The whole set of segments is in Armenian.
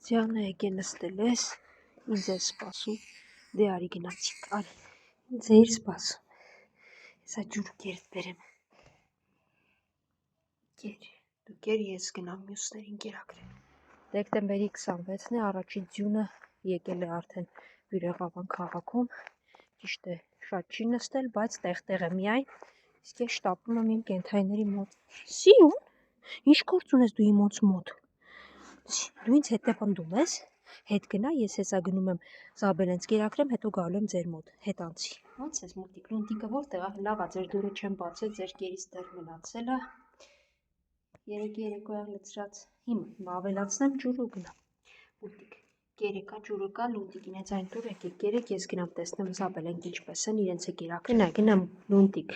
Ձյանը եկե նստել ես, ինձ է սպասում, դե արի գնացինք, արի, ինձ է իր սպասում, հեսա ջուրը կերդ բերեմ, դու կեր ես գնամ մյուսներին կերակրել, դեկտեմբերի 26-ն է առաջին ձյունը եկել է արդեն Բյուրեղավան քաղաքում, ճիշտ է շատ չի նստել, բայց տեղ-տեղ է միայն, իսկ ես շտապում եմ իմ կենթայիների մոտ, Սիրուն, ինչ գործ ունես դու իմ մոտ, դու ինձ հետ է պնդում ես, հետ գնա, ես հեսա գնում եմ Զաբելենց կերակրեմ, հետո գալու եմ ձեր մոտ, հետ անցի, ոնց ես մուտիկ, լունտիկը որտեղ է, լավ է, ձեր դուրը չեմ բացել, ձեր կերից դեռ մնացել է, երեկոյան լցրած, հիմա ավելացնեմ ջուրը ու գնամ, մուտիկ, կերը կա, ջուրը կա, լունտիկին հենց այն տուր եկեք կերեք, ես գնամ տեսնեմ Զաբելենք ինչպես են, իրենց է կերակրին, գնամ լունտիկ,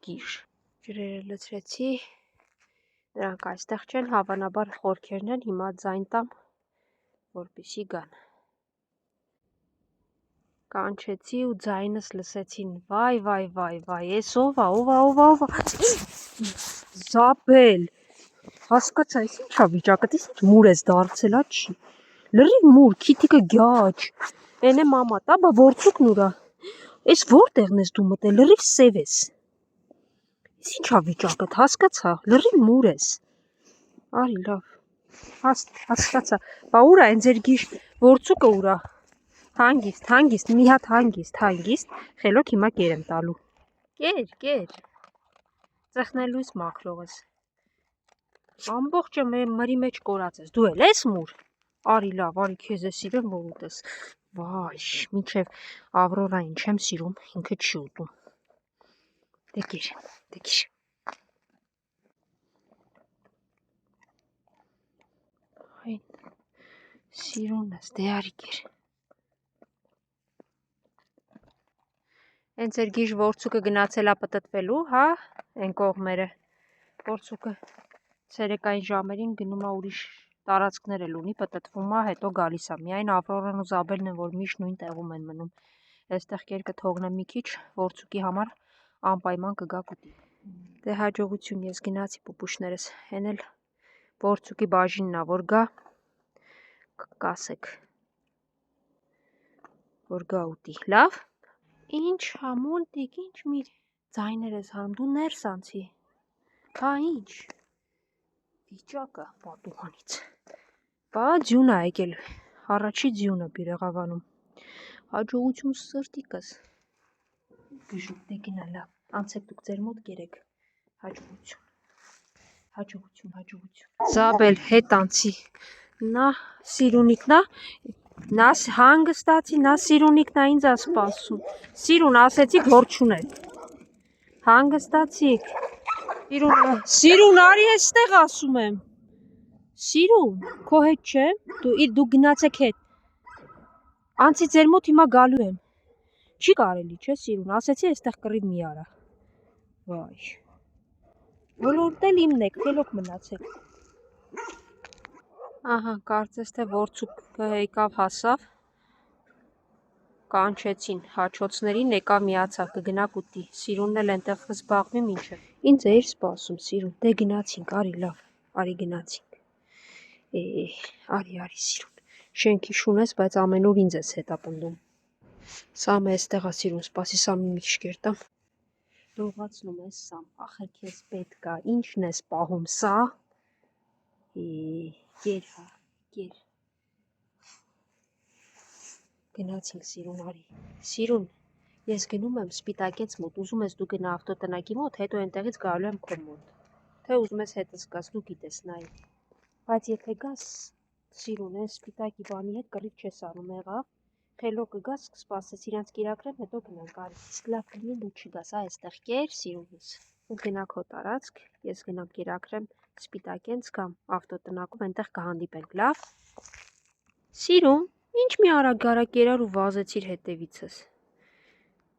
գիր, ջրերը լցրեցի, նրանք այստեղ չեն, հավանաբար խորքերն են, հիմա ձայն տամ, որպեսի գան, կանչեցի ու ձայնս լսեցին, վայ, ես ով է, Զաբել, հասկացա, ես ինչա վիճակդ, ես ինչ մուր ես դարձել, չի, լրիվ մուր, քիթիկը գյաչ, են է մամա, տա, բա որցուկն ուրա, ես որտեղն ես դու մտել, լրիվ սև ես, ես ինչա վիճակդ, հասկացա, լրիվ մուր ես, արի լավ, հասկացա, բա ուրա են ձեր գիշ, որցուկը ուրա, հանգիստ, մի հատ հանգիստ, խելոք հիմա կեր եմ տալու, կեր, ծխնելու ես մաքրողս, ամբողջը մրի մեջ կորած ես, դու էլ ես մուր, արի լավ, արի քեզ է սիրեմ, որ ուտես, վայ, մինչև Ավրորային չեմ սիրում, ինքը չի ուտում, դե կեր, սիրունս, դե արի կեր, են ձեր գիշ որցուկը գնացել է պտտվելու, հա, են կողմերը, որցուկը ցերեկային ժամերին գնում է ուրիշ տարածքներ էլ ունի, պտտվում է, հետո գալիս է, միայն Ավրորան ու Զաբելն են, որ միշտ նույն տեղում են մնում, այստեղ կեր կթողնեմ մի քիչ, որցուկի համար անպայման կգա կուտի, դե հաջողություն ես գնացի պուպուշներս, են էլ որցուկի բաժինն է, որ գա, կասեք, որ գա ուտի, լավ, ինչ համոլտիկ, ինչ միր ձայներ ես հանում, դու ներս անցի, հա ինչ, վիճակը պատուհանից, բա ձյուն է եկել, առաջի ձյունը Բյուրեղավանում, հաջողություն սրտիկս, գժուկ դե գնա լավ, անցեք դուք ձեր մոտ կերեք, հաջողություն, Զաբել հետ անցի, նա սիրունիկն նա հանգստացի, նա սիրունիկն է ինձ է սպասում, սիրուն ասեցիք որ չունել, հանգստացիք, սիրուն արի էստեղ ասում եմ, սիրուն, քո հետ չեմ, դու գնացեք հետ, անցի ձեր մոտ հիմա գալու եմ, չի կարելի չէ սիրուն, ասեցի էստեղ կռիվ մի արա, վայ, ոլորտ էլ իմն եք, խելոք մնացեք, ահա, կարծես թե որցուկը եկավ հասավ, կանչեցին հաչոցներին, եկավ միացավ, կգնա կուտի, սիրունն էլ ենտեղ կզբաղվի մինչև, ինձ է իր սպասում սիրուն, դե գնացինք, արի լավ, արի գնացինք, արի սիրուն, շենքի շուն ես, բայց ամեն օր ինձ ես հետապնդում, Սամը էստեղ է սիրուն, սպասի Սամի մի քիչ կերտամ, լողացնում ես Սամ, ախր քեզ պետք է, ինչն ես պահում, սա, կեր հա, կեր, գնացինք սիրուն, արի, սիրուն, ես գնում եմ Սպիտակենց մոտ, ուզում ես դու գնա ավտոտնակի մոտ, հետո ենտեղից գալու եմ քո մոտ, թե ուզում ես հետս գաս, դու գիտես նայ, բայց եթե գաս սիրուն, են Սպիտակի բանի հետ կռիվ չես անում եղավ, խելոքը գաս, կսպասես իրանց կերակրեմ, հետո գնանք, արի, իսկ լավ կլինի դու չգաս, այստեղ կեր սիրունս, ու գնա քո տարածք, ես գնամ կերակրեմ Սպիտակենց կամ ավտոտնակում, այնտեղ կհանդիպենք, լավ, սիրուն, ինչ մի արագ կերար ու վազեցիր հետևիցս,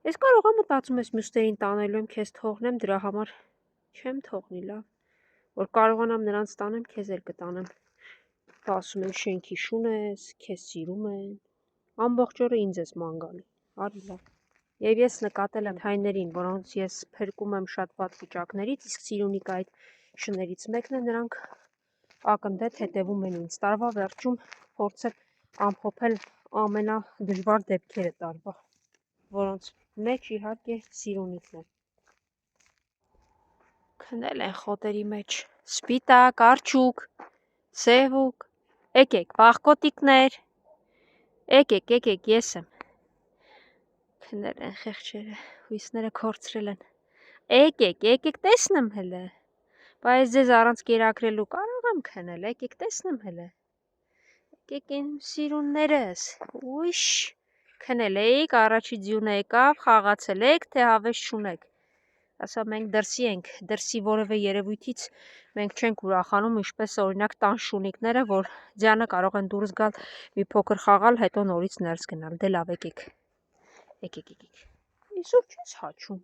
ես կարող եմ մտածում ես մյուսներին տանելու եմ, քեզ թողնեմ, դրա համար չեմ թողնի, լավ, որ կարողանամ նրանց տանեմ, քեզ էլ կտանեմ, ասում են շենքի շուն ես, քեզ սիրում են, ամբողջ օրը ինձ ես ման գալի, արի լավ, և ես նկատել եմ հայներին, որոնց ես փրկում եմ շատ վատ վիճակներից, իսկ սիրունիկը այդ շներից մեկն է, նրանք ակնդետ հետևում են ինձ։ Տարվա վերջում փորձել ամփոփել ամենադժվար դեպքերը տարվա, որոնց մեջ իհարկե Սիրունիքն է։ Քնել են խոտերի մեջ, սպիտակ, արջուկ, սևուկ, եկեք, վախկոտիկներ, եկեք, ես եմ։ Քնել են խեղճերը, հույսները կորցրել են։ Եկեք, տեսնեմ հələ։ Բայց ձեզ առանց կերակրելու կարող եմ քնել, եկեք տեսնեմ հələ։ Եկեք իմ սիրուններս, ուիշ, քնել էիք, առաջի ձյունը եկավ, խաղացել եք, թե հավես չունեք։ Ասա մենք դրսի ենք, դրսի որևէ երևույթից մենք չենք ուրախանում, ինչպես օրինակ տան շունիկները, որ ձյանը կարող են դուրս գալ մի փոքր խաղալ, հետո նորից ներս գնալ։ Դե լավ, եկեք։ Իսուր չես հաչում։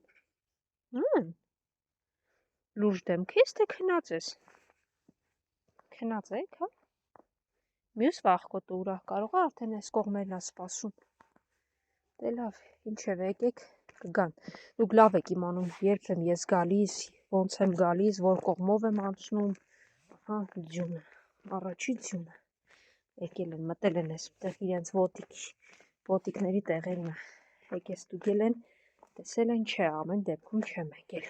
Լուրջ դեմք ես, թե քնած ես։ Քնած եք, հա։ Մյուս վախկոտը ուրա, կարող է արդեն այս կողմերն է սպասում։ Դե լավ, ինչև եկեք կգան։ Դուք լավ եք իմանում, երբ եմ ես գալիս, ոնց եմ գալիս, որ կողմով եմ անցնում, ահա ձյունը, առաջի ձյունը։ Եկել են, մտել են այստեղ իրենց ոտիկների տեղերն եկես ստուգել են, տեսել են, չէ, ամեն դեպքում չեմ եկել։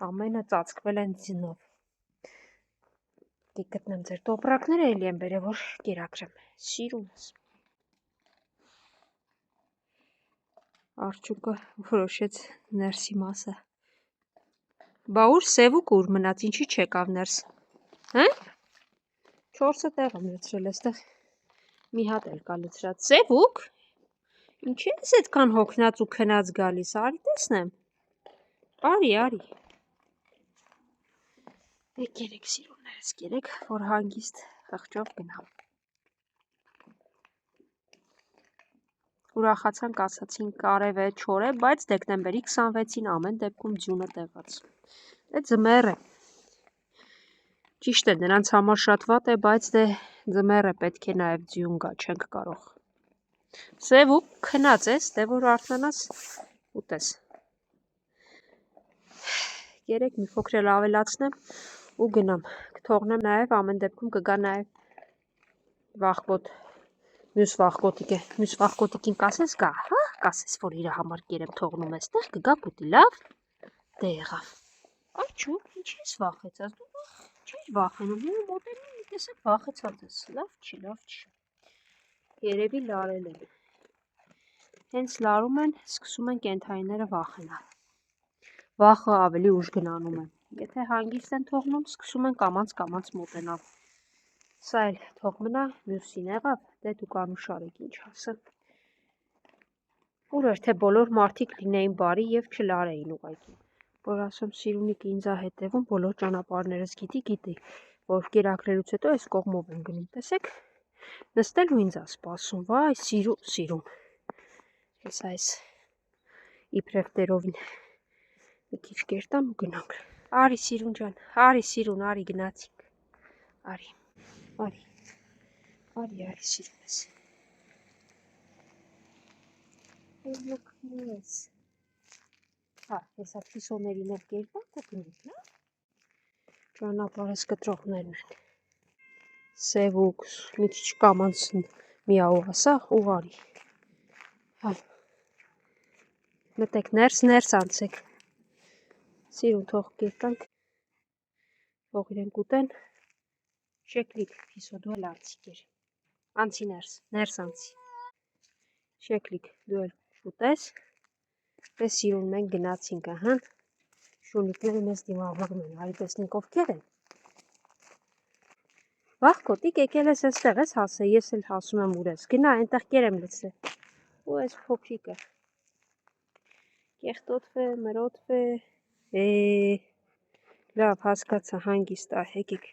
Ամենը ծածկվել են ձյունով։ Գտնեմ ձեր տոպրակները, էլի եմ բերել, որ կերակրեմ։ Սիրունս։ Արջուկը որոշեց ներսի մասը։ Բա ուր սևուկ ուր մնաց, ինչի չեկավ ներս։ Հա՞։ 4 տեղ եմ լցրել, այստեղ մի հատ էլ կա լցրած։ Սևուկ։ Ինչի ես այդքան հոգնած ու քնած գալիս, արի տեսնեմ։ Արի։ Եկեք սիրուններս, կերեք, որ հանգիստ խղճով գնամ։ Ուրախացանք, ասացինք արև է, չոր է, բայց դեկտեմբերի 26-ին ամեն դեպքում ձյունը տեղաց։ Դե ձմեռ է։ Ճիշտ է, նրանց համար շատ վատ է, բայց դե ձմեռ է, պետք է նաև ձյուն գա, չենք կարող։ Սևուկ, քնած ես, դե որ արթնանաս, ուտես։ Երեք մի փոքր էլ ավելացնեմ ու գնամ։ Կթողնեմ նաև, ամեն դեպքում կգա նաև վախկոտ։ Մյուս վախկոտիկին կասես գա, հա, կասես, որ իր համար կերեմ թողնում էստեղ, կգա կուտի, լավ, դե եղավ։ Արջուկ, ինչ ես վախեցած, դու չես վախենում, հինը մոտենում մի տեսակ վախեցած ես, լավ չի։ Երևի լարել են։ Հենց լարում են, սկսում են կենդանիները վախենալ։ Վախը ավելի ուժ գնանում է։ Եթե հանգիստ են թողնում, սկսում են կամաց մոտենալ։ Սա էլ թող մնա, մյուսին եղավ, դե դուք անուշար եք, ինչ ասեմ։ Ուր էր, թե բոլոր մարդիկ լինեին բարի և չլարեին ուղղակի։ Որ ասեմ Սիրունիկը ինձ ա հետևում, բոլոր ճանապարհներս գիտի, որ կերակրելուց հետո այս կողմով եմ գնում, տեսեք, նստել ու ինձ ա սպասում, վայ, Սիրուն։ Ես այս իբրև տերովին մի քիչ կերտամ ու գնանք։ Արի Սիրուն ջան, արի գնացինք, արի Սիրունս։ Լոքնես։ Հա, հեսա պիսոներին էլ կերտանք ու գնանք, լավ։ Ճանապարհս կտրողներն են։ Սևուկ, մի քիչ կամանց միաու ասա ու արի։ Հա։ Մտեք ներս անցեք։ Սիրուն թող կերտանք, թող իրենք ուտեն։ Շեկլիկ, պիսո դու էլ անցիկ էր։ Անցի ներս անցի։ Շեկլիկ, դու էլ ուտես։ Դե Սիրուն, մենք գնացինք, ահա։ Շունիկները մեզ դիմավորում են, արի տեսնենք ովքեր են։ Վախկոտիկ եկել ես այստեղ ես հասել, ես էլ հասում եմ ուր ես։ Գնա, այնտեղ կեր եմ լցրել։ Ու այս փոքրիկը։ Կեղտոտվե, մրոտվե։ Լավ, հասկացա, հանգիստ ա, եկեք։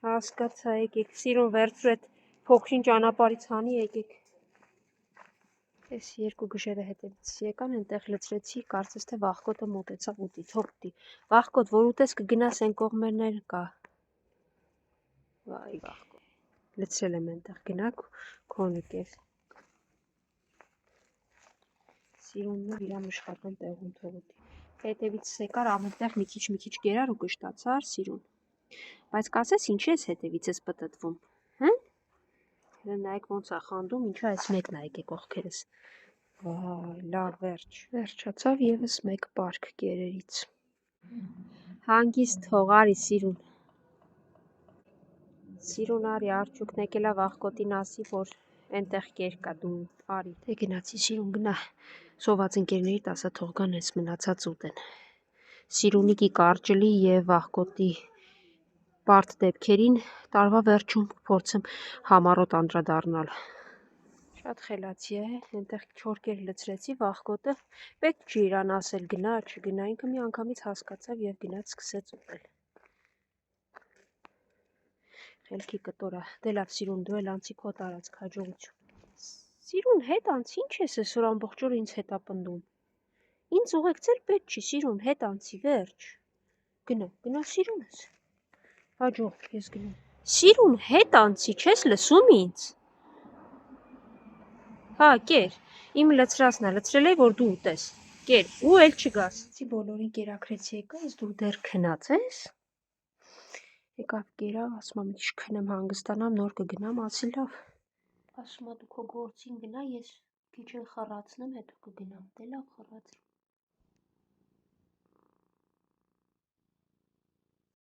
Հասկացա, եկեք, Սիրուն վերցրու այդ փոքրին ճանապարհից հանի, եկեք։ Այս երկու գժերը հետևից եկան, այնտեղ լցրեցի, կարծես թե վախկոտը մոտեցավ ուտի, թող ուտի։ Վախկոտ, որ ուտես կգնաս այն կողմերներ կա։ Վայ, վախկոտ։ Լցրել եմ այնտեղ, գնաք, քոնը կեր։ Սիրունն իր աշխատան տեղում թող ուտի։ Հետևից եկար, ամենտեղ մի քիչ կերար ու կշտացար, Սիրուն։ Բայց կասես ինչի ես հետևիցս պտտվում, հա? Հենց նայեք ոնց է խանդում, ինչու այս մեկն ա եկե կողքերս։ Վայ, լավ վերջ։ Վերջացավ եւս մեկ պարկ կերերից։ Հանգիստ թող արի Սիրուն։ Սիրուն արի արջուկն եկել ա վախկոտին ասի, որ այնտեղ կեր կա դու արի։ Դե գնացի Սիրուն գնա։ Սոված ընկերներիդ ասա թող գան այս մնացած ուտեն։ Սիրունիկի կարճլի եւ վախկոտի բարդ դեպքերին տարվա վերջում փորձեմ համառոտ անդրադառնալ։ Շատ խելացի է, այնտեղ 4 կեր լցրեցի վախկոտը, պետք չի իրան ասել գնա, չգնա, ինքը մի անգամից հասկացավ եւ գնաց սկսեց ուտել։ Խելքի կտորա, դե լավ Սիրուն, դու էլ անցի քո տարածք, հաջողություն։ Սիրուն հետ անցի, ինչ ես այսօր ամբողջ օրը ինձ հետ ապնդում։ Ինձ ուղեկցել պետք չի, Սիրուն, հետ անցի, վերջ։ Գնա Սիրունս։ Հաջող, ես գնում։ Սիրուն, հետ անցի, չես լսում ինձ։ Հա, կեր, իմ լցրածն է, լցրել էի, որ դու ուտես, կեր, ու էլ չգաս։ Բոլորին կերակրեցի եկայս, դու դեռ քնած ես։ Եկավ կերավ, ասում ա մի քիչ քնեմ, հանգստանամ, նոր կգնամ, ասի լավ։ Ասում ա դու քո գործին գնա, ես քիչ էլ խռացնեմ, հետո կգնամ, դե լավ խռացրու։